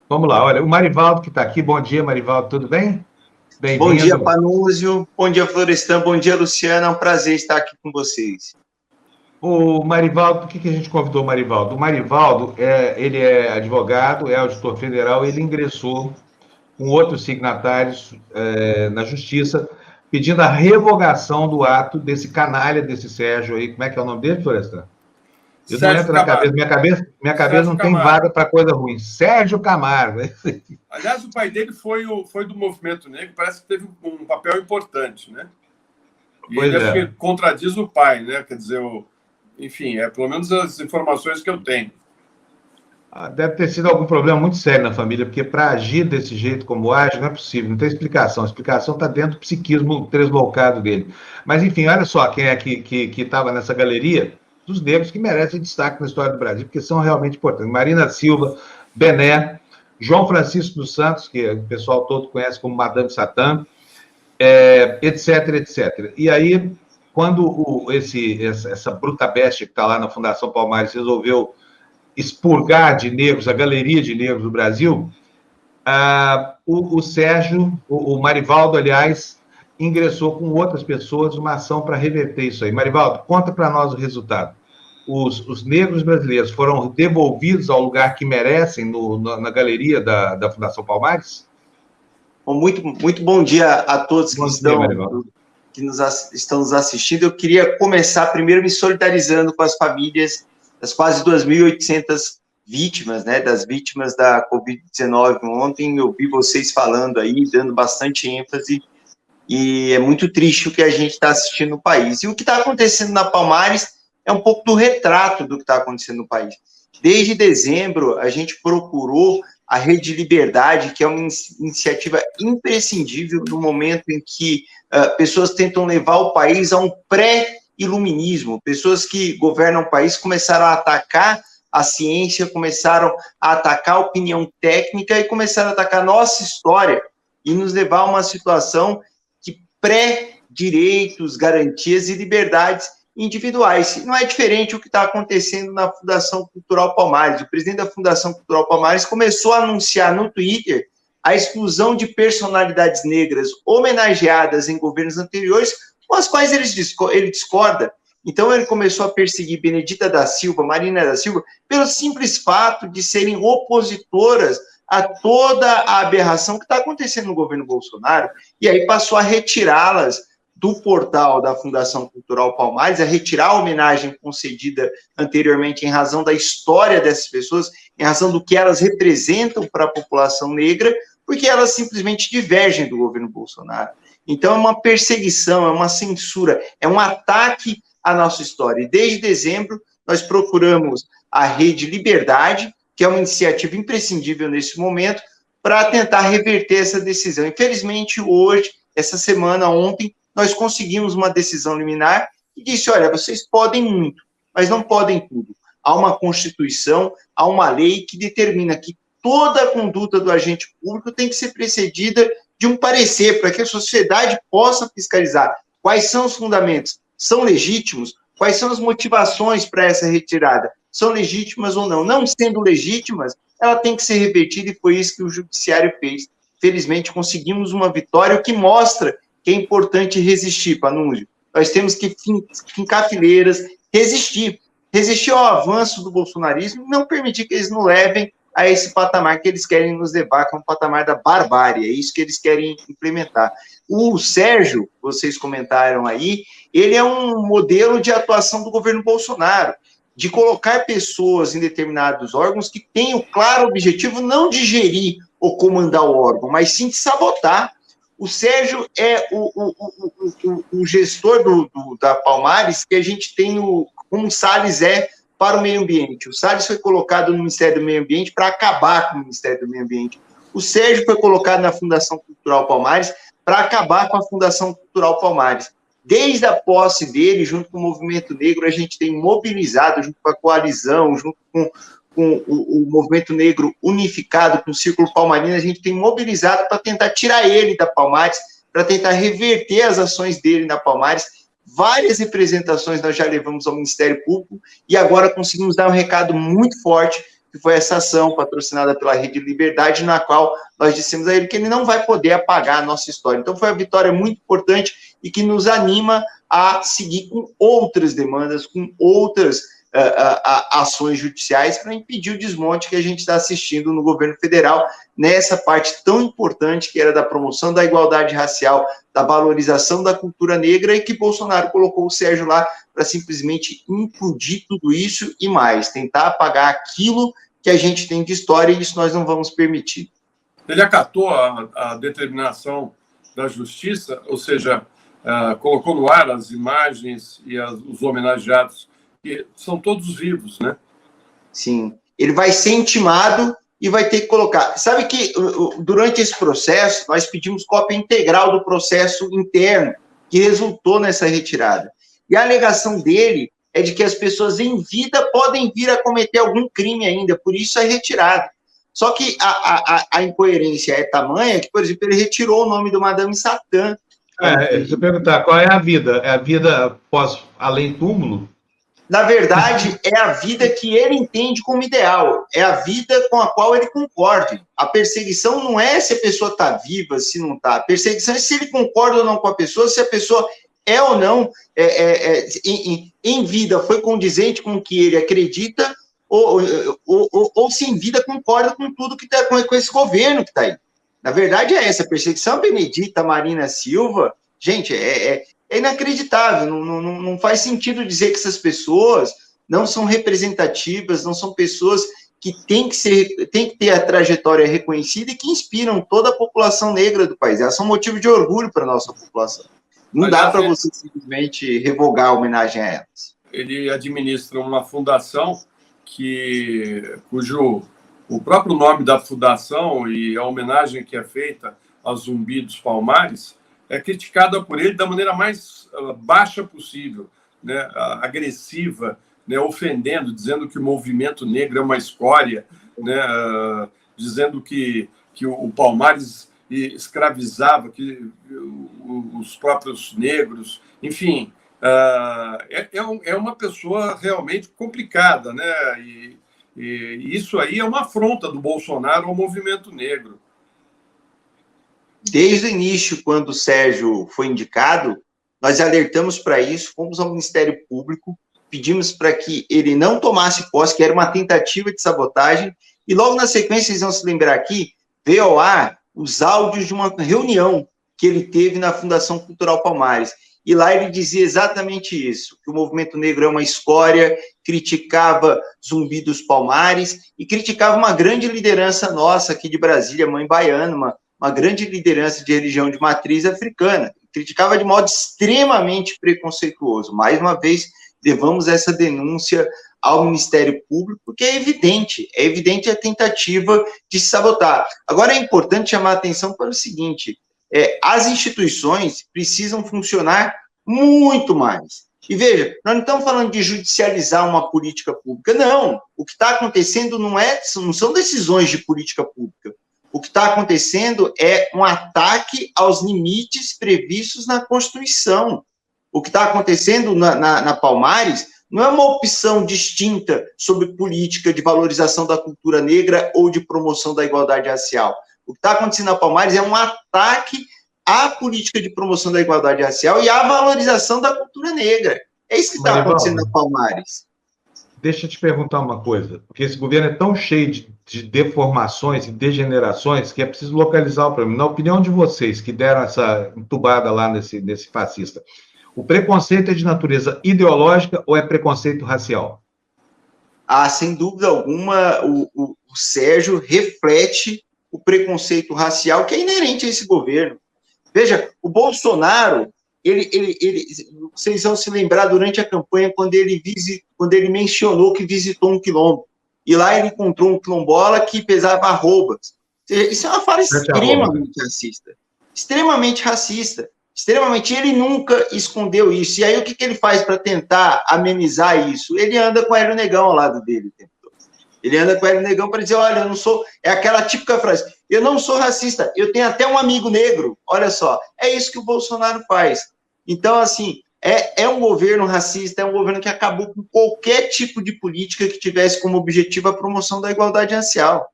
Vamos lá, olha, o Marivaldo que está aqui, bom dia, Marivaldo, tudo bem? Bom dia, Bem-vindo. Panúzio. Bom dia, Florestan. Bom dia, Luciana. É um prazer estar aqui com vocês. O Marivaldo, por que a gente convidou o Marivaldo? O Marivaldo, ele é advogado, é auditor federal, ele ingressou com outros signatários na Justiça, pedindo a revogação do ato desse canalha, desse Sérgio aí, como é que é o nome dele, Florestan? Eu não Sérgio entro na cabeça, Camargo. minha cabeça Sérgio não tem Camargo. vaga para coisa ruim. Sérgio Camargo. Aliás, o pai dele foi do movimento negro, parece que teve um papel importante, né? E Pois ele acho é. que contradiz o pai, né? Quer dizer, enfim, pelo menos as informações que eu tenho. Deve ter sido algum problema muito sério na família, porque para agir desse jeito como age, não é possível, não tem explicação. A explicação está dentro do psiquismo tresloucado dele. Mas, enfim, olha só quem é que estava nessa galeria dos negros que merecem destaque na história do Brasil, porque são realmente importantes. Marina Silva, Bené, João Francisco dos Santos, que o pessoal todo conhece como Madame Satã, etc, etc. E aí, quando essa bruta bestia que está lá na Fundação Palmares resolveu expurgar de negros, a galeria de negros do Brasil, o Sérgio, o Marivaldo, aliás, ingressou com outras pessoas uma ação para reverter isso aí. Marivaldo, conta para nós o resultado. Os negros brasileiros foram devolvidos ao lugar que merecem na galeria da Fundação Palmares? Bom, muito bom dia a todos Bom dia, Marivaldo. estão nos assistindo. Eu queria começar primeiro me solidarizando com as famílias das quase 2.800 vítimas, né, das vítimas da Covid-19. Ontem eu vi vocês falando aí, dando bastante ênfase, e é muito triste o que a gente está assistindo no país. E o que está acontecendo na Palmares é um pouco do retrato do que está acontecendo no país. Desde dezembro, a gente procurou a Rede Liberdade, que é uma iniciativa imprescindível no momento em que pessoas tentam levar o país a um pré-iluminismo. Pessoas que governam o país começaram a atacar a ciência, começaram a atacar a opinião técnica e começaram a atacar a nossa história e nos levar a uma situação de pré-direitos, garantias e liberdades individuais. Não é diferente o que está acontecendo na Fundação Cultural Palmares. O presidente da Fundação Cultural Palmares começou a anunciar no Twitter a exclusão de personalidades negras homenageadas em governos anteriores, com as quais ele discorda. Então, ele começou a perseguir Benedita da Silva, Marina da Silva, pelo simples fato de serem opositoras a toda a aberração que está acontecendo no governo Bolsonaro, e aí passou a retirá-las do portal da Fundação Cultural Palmares, a retirar a homenagem concedida anteriormente em razão da história dessas pessoas, em razão do que elas representam para a população negra, porque elas simplesmente divergem do governo Bolsonaro. Então, é uma perseguição, é uma censura, é um ataque à nossa história. E desde dezembro, nós procuramos a Rede Liberdade, que é uma iniciativa imprescindível nesse momento, para tentar reverter essa decisão. Infelizmente, hoje, essa semana, ontem, nós conseguimos uma decisão liminar que disse, olha, vocês podem muito, mas não podem tudo. Há uma Constituição, há uma lei que determina que toda a conduta do agente público tem que ser precedida de um parecer, para que a sociedade possa fiscalizar quais são os fundamentos, são legítimos, quais são as motivações para essa retirada, são legítimas ou não. Não sendo legítimas, ela tem que ser revertida, e foi isso que o judiciário fez. Felizmente, conseguimos uma vitória, o que mostra que é importante resistir, Panúzio. Nós temos que fincar fileiras, resistir ao avanço do bolsonarismo e não permitir que eles nos levem a esse patamar que eles querem nos levar, que é um patamar da barbárie, é isso que eles querem implementar. O Sérgio, vocês comentaram aí, ele é um modelo de atuação do governo Bolsonaro, de colocar pessoas em determinados órgãos que têm o claro objetivo não de gerir ou comandar o órgão, mas sim de sabotar. O Sérgio é o gestor da Palmares que a gente tem, como o Salles é para o meio ambiente. O Salles foi colocado no Ministério do Meio Ambiente para acabar com o Ministério do Meio Ambiente. O Sérgio foi colocado na Fundação Cultural Palmares para acabar com a Fundação Cultural Palmares. Desde a posse dele, junto com o Movimento Negro, a gente tem mobilizado, junto com a coalizão, junto com o Movimento Negro unificado, com o Círculo Palmarino, a gente tem mobilizado para tentar tirar ele da Palmares, para tentar reverter as ações dele na Palmares. Várias representações nós já levamos ao Ministério Público e agora conseguimos dar um recado muito forte que foi essa ação patrocinada pela Rede Liberdade, na qual nós dissemos a ele que ele não vai poder apagar a nossa história. Então, foi uma vitória muito importante e que nos anima a seguir com outras demandas, com outras ações judiciais para impedir o desmonte que a gente está assistindo no governo federal, nessa parte tão importante que era da promoção da igualdade racial, da valorização da cultura negra, e que Bolsonaro colocou o Sérgio lá para simplesmente implodir tudo isso e mais, tentar apagar aquilo que a gente tem de história, e isso nós não vamos permitir. Ele acatou a determinação da justiça, ou seja, colocou no ar as imagens e os homenageados, que são todos vivos, né? Sim. Ele vai ser intimado e vai ter que colocar. Sabe que durante esse processo, nós pedimos cópia integral do processo interno, que resultou nessa retirada. E a alegação dele é de que as pessoas em vida podem vir a cometer algum crime ainda, por isso é retirado. Só que a incoerência é tamanha que, por exemplo, ele retirou o nome do Madame Satã. Se eu perguntar, qual é a vida? É a vida além-túmulo? Na verdade, é a vida que ele entende como ideal, é a vida com a qual ele concorda. A perseguição não é se a pessoa está viva, se não está. A perseguição é se ele concorda ou não com a pessoa, se a pessoa é ou não, em vida, foi condizente com o que ele acredita, ou se em vida concorda com tudo que está com esse governo que está aí. Na verdade, é essa. A perseguição Benedita Marina Silva, gente, é inacreditável, não faz sentido dizer que essas pessoas não são representativas, não são pessoas que têm que ter a trajetória reconhecida e que inspiram toda a população negra do país. Elas são motivo de orgulho para a nossa população. Não dá para você simplesmente revogar a homenagem a elas. Ele administra uma fundação cujo o próprio nome da fundação e a homenagem que é feita a Zumbi dos Palmares é criticada por ele da maneira mais baixa possível, né, agressiva, né, ofendendo, dizendo que o movimento negro é uma escória, né, dizendo que o Palmares escravizava os próprios negros, enfim, é uma pessoa realmente complicada, né, e isso aí é uma afronta do Bolsonaro ao movimento negro. Desde o início, quando o Sérgio foi indicado, nós alertamos para isso, fomos ao Ministério Público, pedimos para que ele não tomasse posse, que era uma tentativa de sabotagem, e logo na sequência, vocês vão se lembrar aqui, veio ao ar os áudios de uma reunião que ele teve na Fundação Cultural Palmares. E lá ele dizia exatamente isso, que o movimento negro é uma escória, criticava Zumbi dos Palmares e criticava uma grande liderança nossa aqui de Brasília, Mãe Baiana, uma grande liderança de religião de matriz africana. Criticava de modo extremamente preconceituoso. Mais uma vez, levamos essa denúncia ao Ministério Público, porque é evidente a tentativa de se sabotar. Agora, é importante chamar a atenção para o seguinte, as instituições precisam funcionar muito mais. E veja, nós não estamos falando de judicializar uma política pública, não. O que está acontecendo não são decisões de política pública. O que está acontecendo é um ataque aos limites previstos na Constituição. O que está acontecendo na Palmares não é uma opção distinta sobre política de valorização da cultura negra ou de promoção da igualdade racial. O que está acontecendo na Palmares é um ataque à política de promoção da igualdade racial e à valorização da cultura negra. É isso que está acontecendo na Palmares. Deixa eu te perguntar uma coisa, porque esse governo é tão cheio de deformações e degenerações que é preciso localizar o problema. Na opinião de vocês, que deram essa entubada lá nesse fascista, o preconceito é de natureza ideológica ou é preconceito racial? Sem dúvida alguma, o Sérgio reflete o preconceito racial que é inerente a esse governo. Veja, o Bolsonaro, vocês vão se lembrar durante a campanha quando ele mencionou que visitou um quilombo. E lá ele encontrou um quilombola que pesava arrobas. Isso é uma fala extremamente racista. Extremamente racista. Extremamente. Ele nunca escondeu isso. E aí o que ele faz para tentar amenizar isso? Ele anda com o Hélio Negão ao lado dele. Ele anda com o Hélio Negão para dizer, olha, eu não sou... É aquela típica frase, eu não sou racista, eu tenho até um amigo negro. Olha só, é isso que o Bolsonaro faz. Então, assim, É um governo racista, é um governo que acabou com qualquer tipo de política que tivesse como objetivo a promoção da igualdade racial.